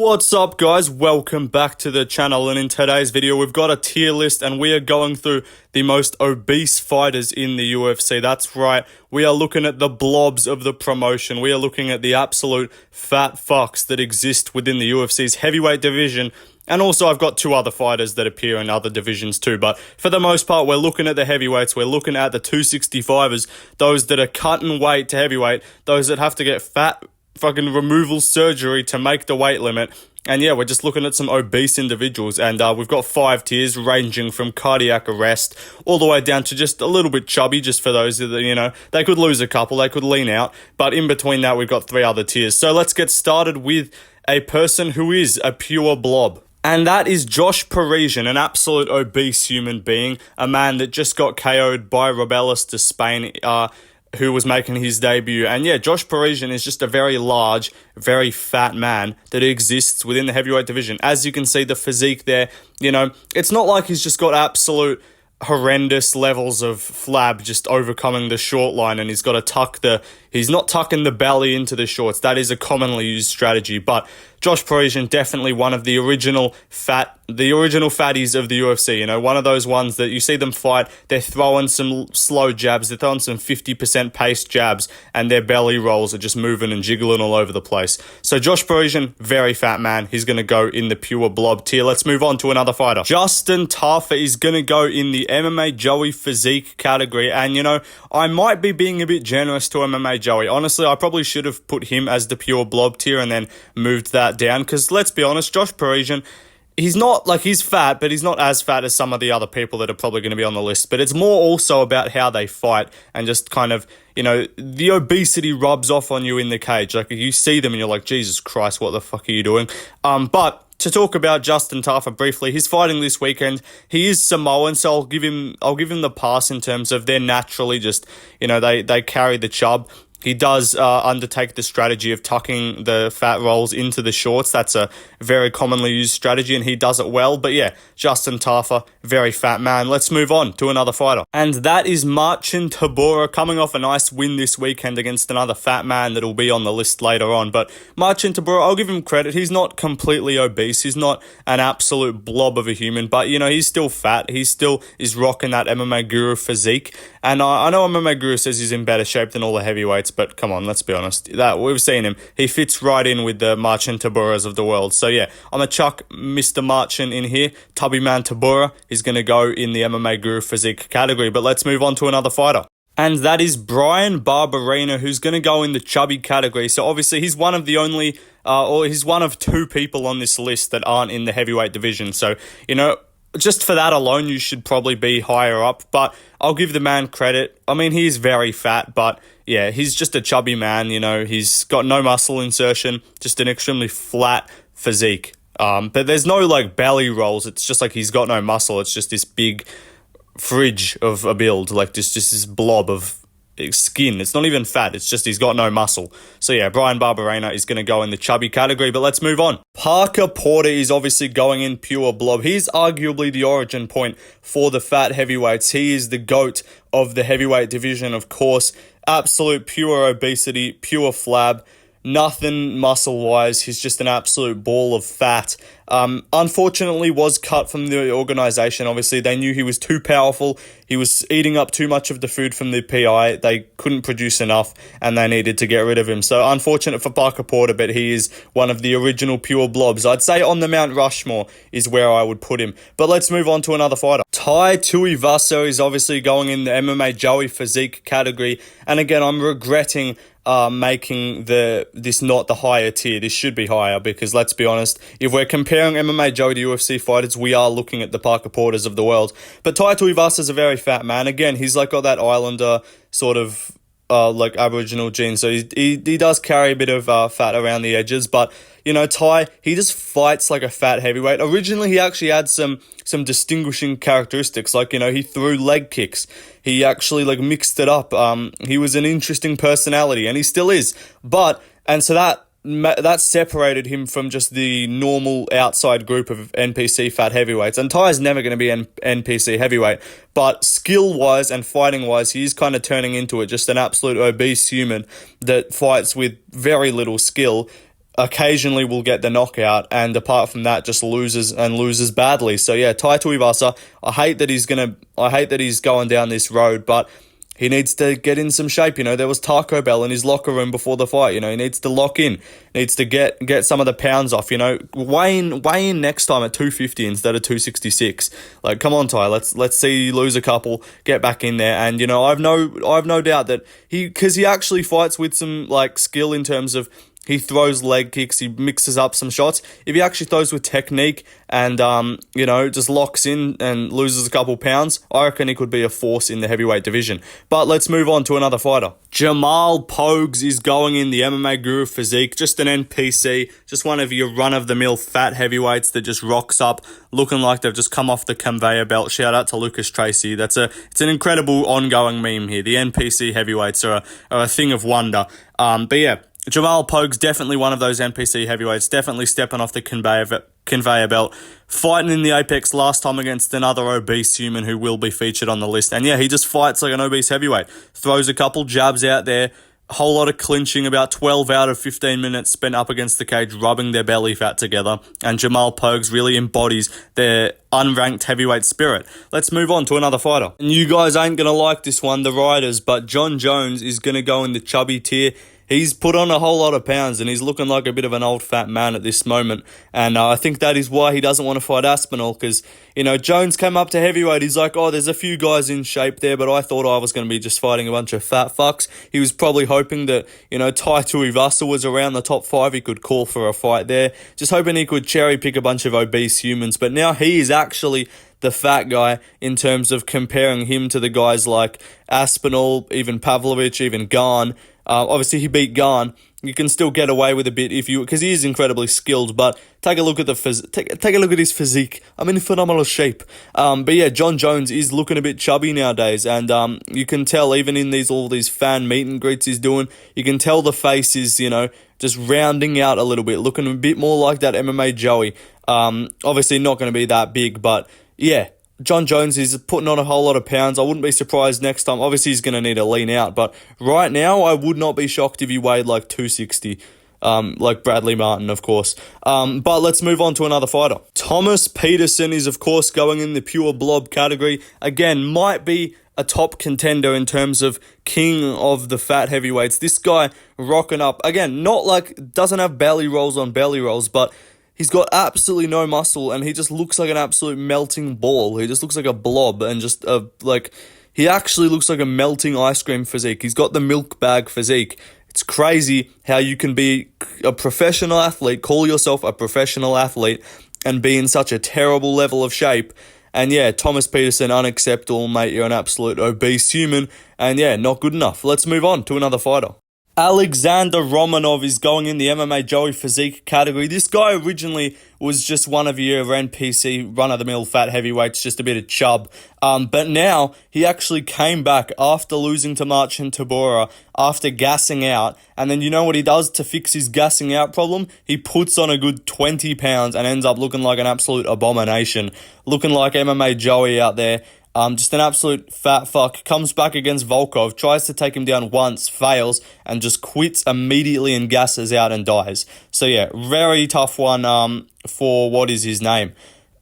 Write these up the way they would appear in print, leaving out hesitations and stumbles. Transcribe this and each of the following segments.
What's up guys, welcome back to the channel, and in today's video we've got a tier list and we are going through the most obese fighters in the UFC. That's right, we are looking at the blobs of the promotion. We are looking at the absolute fat fucks that exist within the UFC's heavyweight division. And also I've got two other fighters that appear in other divisions too, but for the most part we're looking at the heavyweights. We're looking at the 265ers, those that are cutting weight to heavyweight, those that have to get fat fucking removal surgery to make the weight limit. And yeah, we're just looking at some obese individuals, and we've got 5 tiers ranging from cardiac arrest all the way down to just a little bit chubby, just for those that, you know, they could lose a couple, they could lean out, but in between that we've got 3 other tiers. So let's get started with a person who is a pure blob. And that is Josh Parisian, an absolute obese human being, a man that just got KO'd by Robelis de Spain, who was making his debut. And yeah, Josh Parisian is just a very large, very fat man that exists within the heavyweight division. As you can see, the physique there, you know, it's not like he's just got absolute horrendous levels of flab just overcoming the short line and he's got to he's not tucking the belly into the shorts. That is a commonly used strategy, but Josh Parisian, definitely one of the original fatties of the UFC, you know, one of those ones that you see them fight, they're throwing some slow jabs, they're throwing some 50% pace jabs, and their belly rolls are just moving and jiggling all over the place. So Josh Parisian, very fat man, he's going to go in the pure blob tier. Let's move on to another fighter. Justin Tafa is going to go in the MMA Joey physique category, and you know, I might be being a bit generous to MMA Joey. Honestly, I probably should have put him as the pure blob tier and then moved that down, because let's be honest, Josh Parisian, he's not, like, he's fat, but he's not as fat as some of the other people that are probably going to be on the list. But it's more also about how they fight and just kind of, you know, the obesity rubs off on you in the cage. Like, you see them and you're like, Jesus Christ, what the fuck are you doing? But to talk about Justin Tafa briefly, he's fighting this weekend. He is Samoan, so I'll give him the pass in terms of they're naturally just, you know, they carry the chub. He does undertake the strategy of tucking the fat rolls into the shorts. That's a very commonly used strategy, and he does it well. But yeah, Justin Tafa, very fat man. Let's move on to another fighter. And that is Marcin Tybura, coming off a nice win this weekend against another fat man that will be on the list later on. But Marcin Tybura, I'll give him credit. He's not completely obese. He's not an absolute blob of a human. But, you know, he's still fat. He still is rocking that MMA Guru physique. And I know MMA Guru says he's in better shape than all the heavyweights, but come on, let's be honest. That we've seen him. He fits right in with the Marcin Tyburas of the world. So yeah, I'm going to chuck Mr. Marcin in here. Tubby Man Tybura is going to go in the MMA Guru physique category. But let's move on to another fighter. And that is Bryan Barberena, who's going to go in the chubby category. So obviously he's one of the only, or he's one of 2 people on this list that aren't in the heavyweight division. So, you know, just for that alone, you should probably be higher up. But I'll give the man credit. I mean, he is very fat, but yeah, he's just a chubby man, you know. He's got no muscle insertion, just an extremely flat physique. But there's no, like, belly rolls. It's just like he's got no muscle. It's just this big fridge of a build, like just this blob of skin. It's not even fat, it's just he's got no muscle. So yeah, Bryan Barberena is going to go in the chubby category. But let's move on. Parker Porter is obviously going in pure blob. He's arguably the origin point for the fat heavyweights. He is the GOAT of the heavyweight division, of course. Absolute pure obesity, pure flab, nothing muscle-wise. He's just an absolute ball of fat. Unfortunately, was cut from the organization. Obviously, they knew he was too powerful. He was eating up too much of the food from the PI. They couldn't produce enough, and they needed to get rid of him. So, unfortunate for Parker Porter, but he is one of the original pure blobs. I'd say on the Mount Rushmore is where I would put him. But let's move on to another fighter. Tai Tuivasa is obviously going in the MMA Joey physique category. And again, I'm regretting making this not the higher tier. This should be higher, because let's be honest, if we're comparing MMA Joey to UFC fighters, we are looking at the Parker Porters of the world. But Tai Tuivasa is a very fat man. Again, he's like got that Islander sort of like Aboriginal genes, so he does carry a bit of fat around the edges. But you know, Tai, he just fights like a fat heavyweight. Originally, he actually had some distinguishing characteristics, like, you know, he threw leg kicks. He actually, like, mixed it up. He was an interesting personality, and he still is. And so that separated him from just the normal outside group of NPC fat heavyweights. And Tai is never going to be an NPC heavyweight, but skill-wise and fighting-wise, he is kind of turning into it, just an absolute obese human that fights with very little skill. occasionally will get the knockout, and apart from that, just loses and loses badly. So yeah, Tai Tuivasa, I hate that he's going down this road, but he needs to get in some shape. There was Taco Bell in his locker room before the fight. He needs to lock in, needs to get some of the pounds off. Weigh in next time at 250 instead of 266. Like, come on, Ty, let's see you lose a couple, get back in there. And I've no doubt that because he actually fights with some like skill in terms of. He throws leg kicks, he mixes up some shots. If he actually throws with technique and, just locks in and loses a couple pounds, I reckon he could be a force in the heavyweight division. But let's move on to another fighter. Jamal Pogues is going in the MMA Guru physique, just an NPC, just one of your run-of-the-mill fat heavyweights that just rocks up, looking like they've just come off the conveyor belt. Shout out to Lucas Tracy. It's an incredible ongoing meme here. The NPC heavyweights are a thing of wonder. But yeah, Jamal Pogues, definitely one of those NPC heavyweights, definitely stepping off the conveyor belt, fighting in the Apex last time against another obese human who will be featured on the list. And yeah, he just fights like an obese heavyweight, throws a couple jabs out there, a whole lot of clinching, about 12 out of 15 minutes spent up against the cage, rubbing their belly fat together. And Jamal Pogues really embodies their unranked heavyweight spirit. Let's move on to another fighter. And you guys ain't going to like this one, the Riders, but John Jones is going to go in the chubby tier. He's put on a whole lot of pounds and he's looking like a bit of an old fat man at this moment. And I think that is why he doesn't want to fight Aspinall, because, Jones came up to heavyweight. He's like, oh, there's a few guys in shape there, but I thought I was going to be just fighting a bunch of fat fucks. He was probably hoping that, Tai Tuivasa was around the top 5. He could call for a fight there. Just hoping he could cherry pick a bunch of obese humans. But now he is actually the fat guy in terms of comparing him to the guys like Aspinall, even Pavlovich, even Garn. Obviously, he beat Garn. You can still get away with a bit because he is incredibly skilled. But take a look at take a look at his physique. I'm in phenomenal shape. But yeah, John Jones is looking a bit chubby nowadays, and you can tell even in all these fan meet and greets he's doing. You can tell the face is just rounding out a little bit, looking a bit more like that MMA Joey. Obviously, not going to be that big, but yeah. John Jones is putting on a whole lot of pounds. I wouldn't be surprised next time. Obviously, he's going to need to lean out. But right now, I would not be shocked if he weighed like 260. Like Bradley Martin, of course. But let's move on to another fighter. Thomas Peterson is, of course, going in the pure blob category. Again, might be a top contender in terms of king of the fat heavyweights. This guy rocking up. Again, not like, doesn't have belly rolls on belly rolls, but he's got absolutely no muscle, and he just looks like an absolute melting ball. He just looks like a blob, and just he actually looks like a melting ice cream physique. He's got the milk bag physique. It's crazy how you can be a professional athlete, call yourself a professional athlete, and be in such a terrible level of shape. And yeah, Thomas Peterson, unacceptable, mate. You're an absolute obese human, and yeah, not good enough. Let's move on to another fighter. Alexander Romanov is going in the MMA Joey physique category. This guy originally was just one of your NPC run-of-the-mill fat heavyweights, just a bit of chub. But now he actually came back after losing to Marcin Tybura, after gassing out. And then you know what he does to fix his gassing out problem? He puts on a good 20 pounds and ends up looking like an absolute abomination. Looking like MMA Joey out there. Just an absolute fat fuck. Comes back against Volkov, tries to take him down once, fails, and just quits immediately and gasses out and dies. So yeah, very tough one for, what is his name?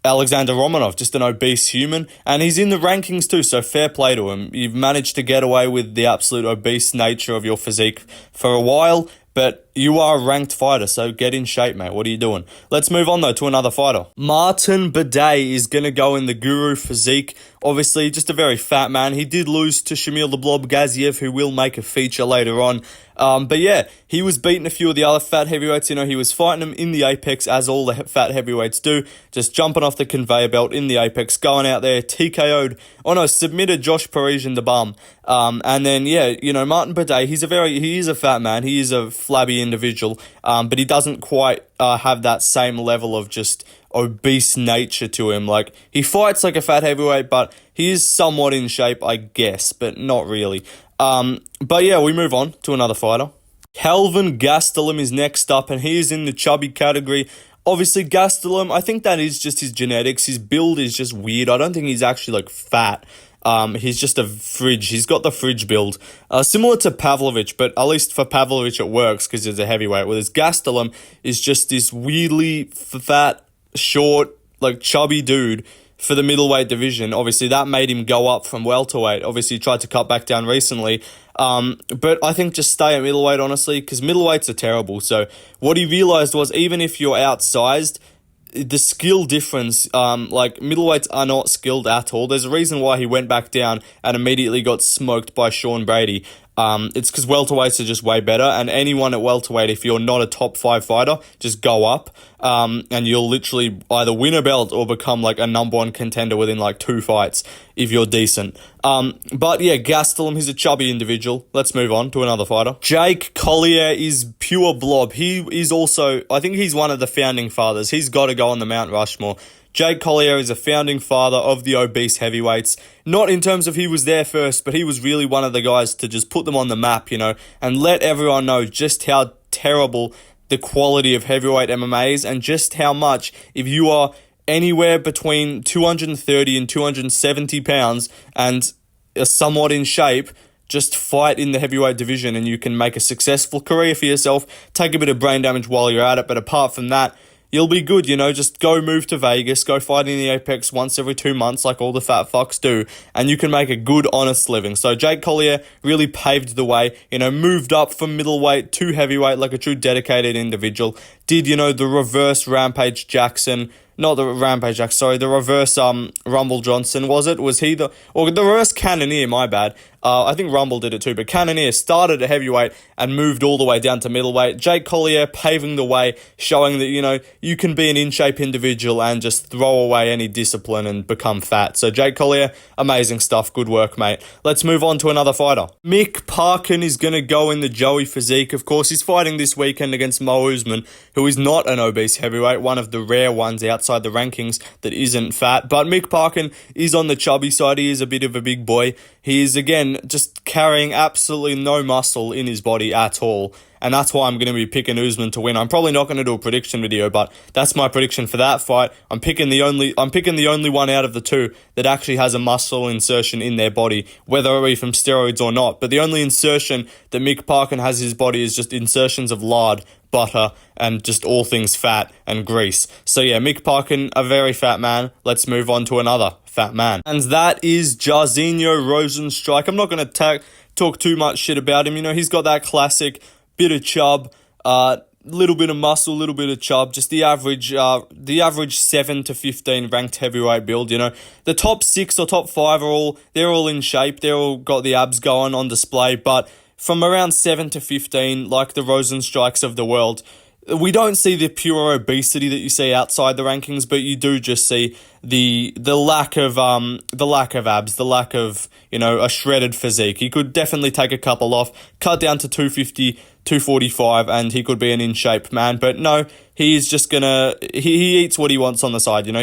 Alexander Romanov, just an obese human. And he's in the rankings too, so fair play to him. You've managed to get away with the absolute obese nature of your physique for a while, but you are a ranked fighter, so get in shape, mate. What are you doing? Let's move on, though, to another fighter. Martin Bidet is going to go in the Guru physique. Obviously, just a very fat man. He did lose to Shamil the Blob Gaziev, who will make a feature later on. But yeah, he was beating a few of the other fat heavyweights. He was fighting them in the Apex, as all the fat heavyweights do. Just jumping off the conveyor belt in the Apex, going out there, submitted Josh Parisian the bum. And then, yeah, Martin Bidet, he is a fat man. He is a flabby individual, but he doesn't quite have that same level of just obese nature to him. Like, he fights like a fat heavyweight, but he is somewhat in shape, I guess, but not really. But yeah, we move on to another fighter. Kelvin Gastelum is next up, and he is in the chubby category. Obviously, Gastelum, I think that is just his genetics. His build is just weird. I don't think he's actually, like, fat. He's just a fridge. He's got the fridge build. Similar to Pavlovich, but at least for Pavlovich it works because he's a heavyweight. Whereas Gastelum is just this weirdly fat, short, like chubby dude for the middleweight division. Obviously, that made him go up from welterweight. Obviously, he tried to cut back down recently. But I think just stay at middleweight, honestly, because middleweights are terrible. So what he realized was even if you're outsized, the skill difference, like middleweights are not skilled at all. There's a reason why he went back down and immediately got smoked by Sean Brady. It's because welterweights are just way better, and anyone at welterweight, if you're not a top 5 fighter, just go up, and you'll literally either win a belt or become like a number 1 contender within like 2 fights if you're decent. But yeah, Gastelum, he's a chubby individual. Let's move on to another fighter. Jake Collier is pure blob. He is also, I think he's one of the founding fathers. He's got to go on the Mount Rushmore. Jake Collier is a founding father of the obese heavyweights. Not in terms of he was there first, but he was really one of the guys to just put them on the map, you know, and let everyone know just how terrible the quality of heavyweight MMA is, and just how much, if you are anywhere between 230 and 270 pounds and are somewhat in shape, just fight in the heavyweight division and you can make a successful career for yourself, take a bit of brain damage while you're at it, but apart from that, you'll be good, you know, just go move to Vegas, go fight in the Apex once every 2 months like all the fat fucks do, and you can make a good, honest living. So Jake Collier really paved the way, you know, moved up from middleweight to heavyweight like a true dedicated individual, did, you know, the reverse Rampage Jackson, not the Rampage Jackson, sorry, the reverse Rumble Johnson, was it? Was he the reverse Cannonier, my bad. I think Rumble did it too, but Cannonier started at heavyweight and moved all the way down to middleweight. Jake Collier paving the way, showing that, you know, you can be an in-shape individual and just throw away any discipline and become fat. So Jake Collier, amazing stuff. Good work, mate. Let's move on to another fighter. Mick Parkin is going to go in the Joey physique. Of course, he's fighting this weekend against Mo Usman, who is not an obese heavyweight, one of the rare ones outside the rankings that isn't fat. But Mick Parkin is on the chubby side. He is a bit of a big boy. He is, again, just carrying absolutely no muscle in his body at all. And that's why I'm going to be picking Usman to win. I'm probably not going to do a prediction video, but that's my prediction for that fight. I'm picking the only one out of the two that actually has a muscle insertion in their body, whether it be from steroids or not. But the only insertion that Mick Parkin has in his body is just insertions of lard, butter, and just all things fat and grease. So yeah, Mick Parkin, a very fat man. Let's move on to another fat man. And that is Jairzinho Rozenstruik. I'm not going to talk too much shit about him. You know, he's got that classic bit of chub, little bit of muscle, little bit of chub, just the average 7 to 15 ranked heavyweight build, you know. The top 6 or top 5 they're all in shape, they're all got the abs going on display, but from around 7 to 15, like the Rozenstruiks of the world, we don't see the pure obesity that you see outside the rankings, but you do just see the lack of abs, the lack of, you know, a shredded physique. He could definitely take a couple off, cut down to 250, 245, and he could be an in-shape man. But no, he's just gonna he eats what he wants on the side. You know,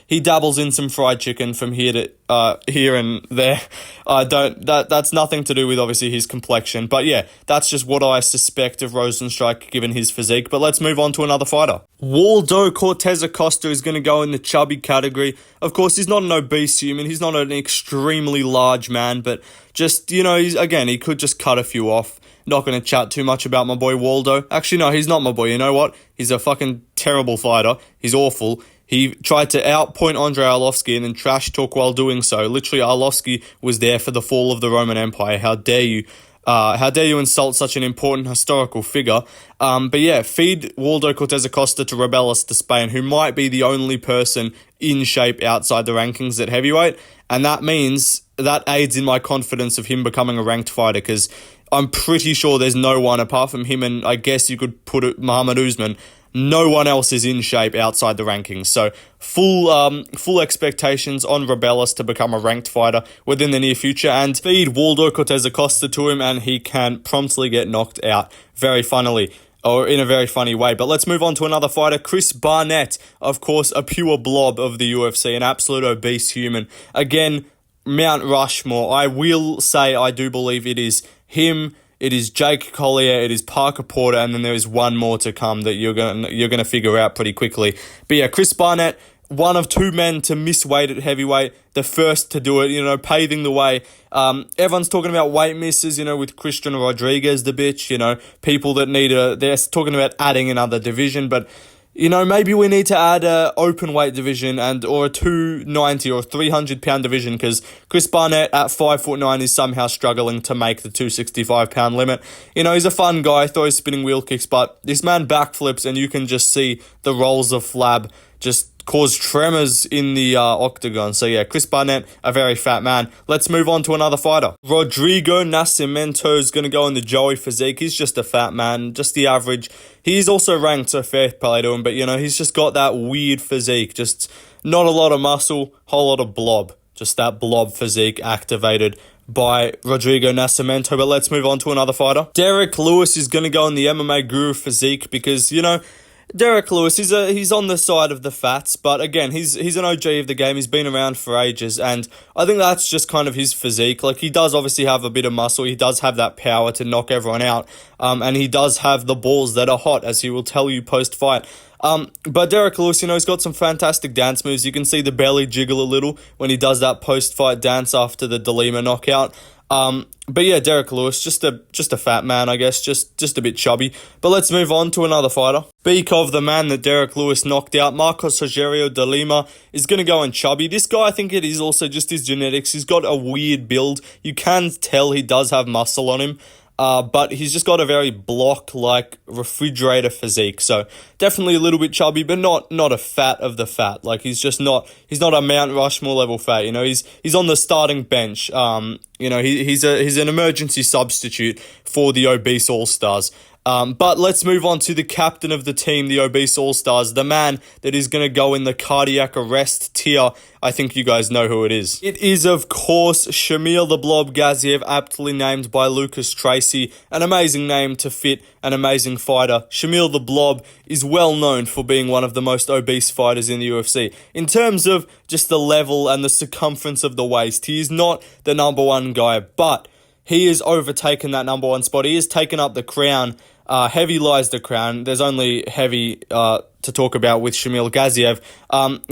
he dabbles in some fried chicken from here and there. That's nothing to do with obviously his complexion. But yeah, that's just what I suspect of Rozenstruik given his physique. But let's move on to another fighter. Waldo Cortez Acosta is going to go in the chubby category. Of course, he's not an obese human. He's not an extremely large man, but just, you know, he could just cut a few off. Not going to chat too much about my boy Waldo. Actually, no, he's not my boy. You know what? He's a fucking terrible fighter. He's awful. He tried to outpoint Andrei Arlovsky and then trash talk while doing so. Literally, Arlovsky was there for the fall of the Roman Empire. How dare you? How dare you insult such an important historical figure? But yeah, feed Waldo Cortez Acosta to Rebelis de Spain, who might be the only person in shape outside the rankings at heavyweight. And that means that aids in my confidence of him becoming a ranked fighter, because I'm pretty sure there's no one apart from him, and I guess you could put it Muhammad Usman. No one else is in shape outside the rankings. So full expectations on Rebelis to become a ranked fighter within the near future, and feed Waldo Cortez Acosta to him and he can promptly get knocked out very funnily, or in a very funny way. But let's move on to another fighter, Chris Barnett, of course, a pure blob of the UFC, an absolute obese human. Again, Mount Rushmore. I will say I do believe it is him, it is Jake Collier, it is Parker Porter, and then there is one more to come that you're gonna figure out pretty quickly. But yeah, Chris Barnett, one of two men to miss weight at heavyweight, the first to do it, you know, paving the way. Everyone's talking about weight misses, you know, with Christian Rodriguez, the bitch, you know, people that need they're talking about adding another division, but, you know, maybe we need to add a open weight division or a 290 or 300 pound division, because Chris Barnett at 5'9" is somehow struggling to make the 265 pound limit. You know, he's a fun guy, throws spinning wheel kicks, but this man backflips and you can just see the rolls of flab just cause tremors in the octagon. So yeah, Chris Barnett, a very fat man. Let's move on to another fighter. Rodrigo Nascimento is going to go in the Joey physique. He's just a fat man, just the average. He's also ranked, so fair play to him, but you know, he's just got that weird physique. Just not a lot of muscle, whole lot of blob. Just that blob physique activated by Rodrigo Nascimento. But let's move on to another fighter. Derek Lewis is going to go in the MMA Guru physique because, you know, Derek Lewis, he's on the side of the fats, but again, he's an OG of the game. He's been around for ages, and I think that's just kind of his physique. Like, he does obviously have a bit of muscle. He does have that power to knock everyone out, and he does have the balls that are hot, as he will tell you post-fight. But Derek Lewis, you know, he's got some fantastic dance moves. You can see the belly jiggle a little when he does that post-fight dance after the DeLima knockout. But yeah, Derek Lewis, just a fat man, I guess, just a bit chubby. But let's move on to another fighter. Speak of the man that Derek Lewis knocked out, Marcos Rogerio de Lima is going to go in chubby. This guy, I think it is also just his genetics. He's got a weird build. You can tell he does have muscle on him. But he's just got a very block-like refrigerator physique. So definitely a little bit chubby, but not a fat of the fat. Like, he's not a Mount Rushmore level fat. You know, he's on the starting bench. You know, he's an emergency substitute for the obese all-stars. But let's move on to the captain of the team, the obese all-stars, the man that is going to go in the cardiac arrest tier. I think you guys know who it is. It is, of course, Shamil the Blob Gaziev, aptly named by Lucas Tracy. An amazing name to fit an amazing fighter. Shamil the Blob is well known for being one of the most obese fighters in the UFC. In terms of just the level and the circumference of the waist, he is not the number one guy, but he has overtaken that number one spot. He has taken up the crown. Heavy lies the crown. There's only heavy to talk about with Shamil Gaziev.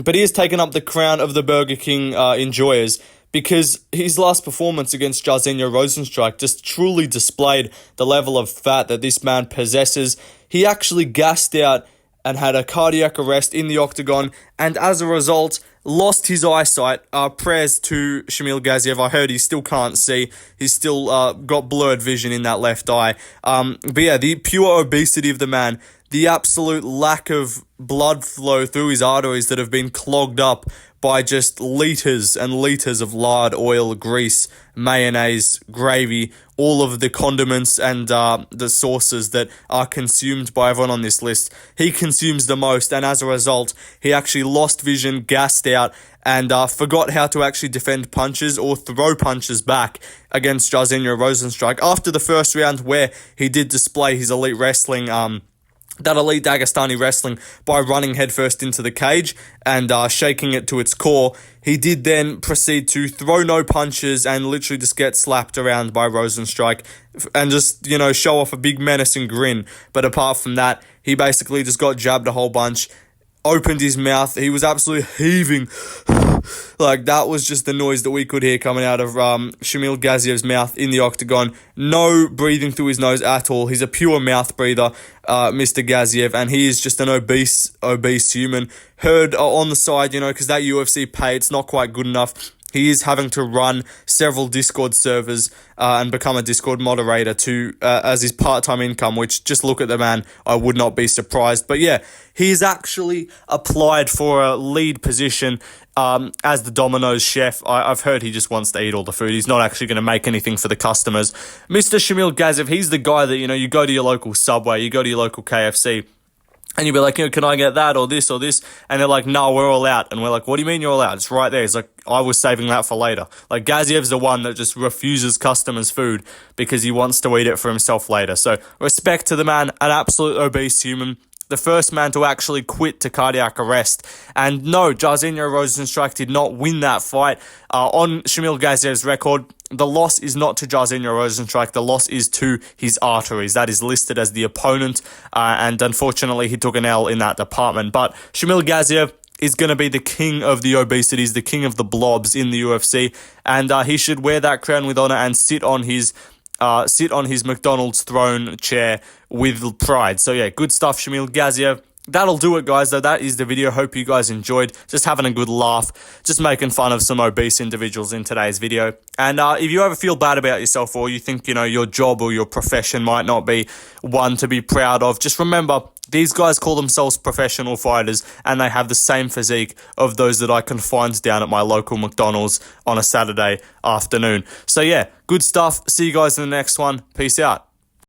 But he has taken up the crown of the Burger King enjoyers, because his last performance against Jairzinho Rozenstruik just truly displayed the level of fat that this man possesses. He actually gassed out and had a cardiac arrest in the octagon, and as a result, lost his eyesight. Prayers to Shamil Gaziev. I heard he still can't see. He's still got blurred vision in that left eye. But yeah, the pure obesity of the man, the absolute lack of blood flow through his arteries that have been clogged up by just liters and liters of lard, oil, grease, mayonnaise, gravy, all of the condiments and the sauces that are consumed by everyone on this list. He consumes the most, and as a result, he actually lost vision, gassed out, and forgot how to actually defend punches or throw punches back against Jairzinho Rozenstruik. After the first round, where he did display his elite wrestling, that elite Dagestani wrestling, by running headfirst into the cage and shaking it to its core, he did then proceed to throw no punches and literally just get slapped around by Rozenstruik and just, you know, show off a big menacing grin. But apart from that, he basically just got jabbed a whole bunch, opened his mouth. He was absolutely heaving. Like, that was just the noise that we could hear coming out of Shamil Gaziev's mouth in the octagon. No breathing through his nose at all. He's a pure mouth breather, Mr. Gaziev, and he is just an obese human. Heard on the side, you know, because that UFC pay, it's not quite good enough. He is having to run several Discord servers and become a Discord moderator as his part-time income, which, just look at the man, I would not be surprised. But yeah, he's actually applied for a lead position as the Domino's chef. I've heard he just wants to eat all the food. He's not actually going to make anything for the customers. Mr. Shamil Gaziev, he's the guy that, you know, you go to your local Subway, you go to your local KFC, and you'll be like, you know, can I get that or this or this? And they're like, no, we're all out. And we're like, what do you mean you're all out? It's right there. He's like, I was saving that for later. Like, Gaziev's the one that just refuses customers' food because he wants to eat it for himself later. So respect to the man, an absolute obese human. The first man to actually quit to cardiac arrest. And no, Jairzinho Rozenstruik did not win that fight. On Shamil Gaziev's record, the loss is not to Jairzinho Rozenstruik. The loss is to his arteries. That is listed as the opponent. And unfortunately, he took an L in that department. But Shamil Gaziev, is going to be the king of the obesities, the king of the blobs in the UFC, and he should wear that crown with honor and sit on his McDonald's throne chair with pride. So yeah, good stuff, Shamil Gaziev. That'll do it, guys, though. That is the video. Hope you guys enjoyed. Just having a good laugh. Just making fun of some obese individuals in today's video. And if you ever feel bad about yourself, or you think, your job or your profession might not be one to be proud of, just remember, these guys call themselves professional fighters, and they have the same physique of those that I can find down at my local McDonald's on a Saturday afternoon. So yeah, good stuff. See you guys in the next one. Peace out.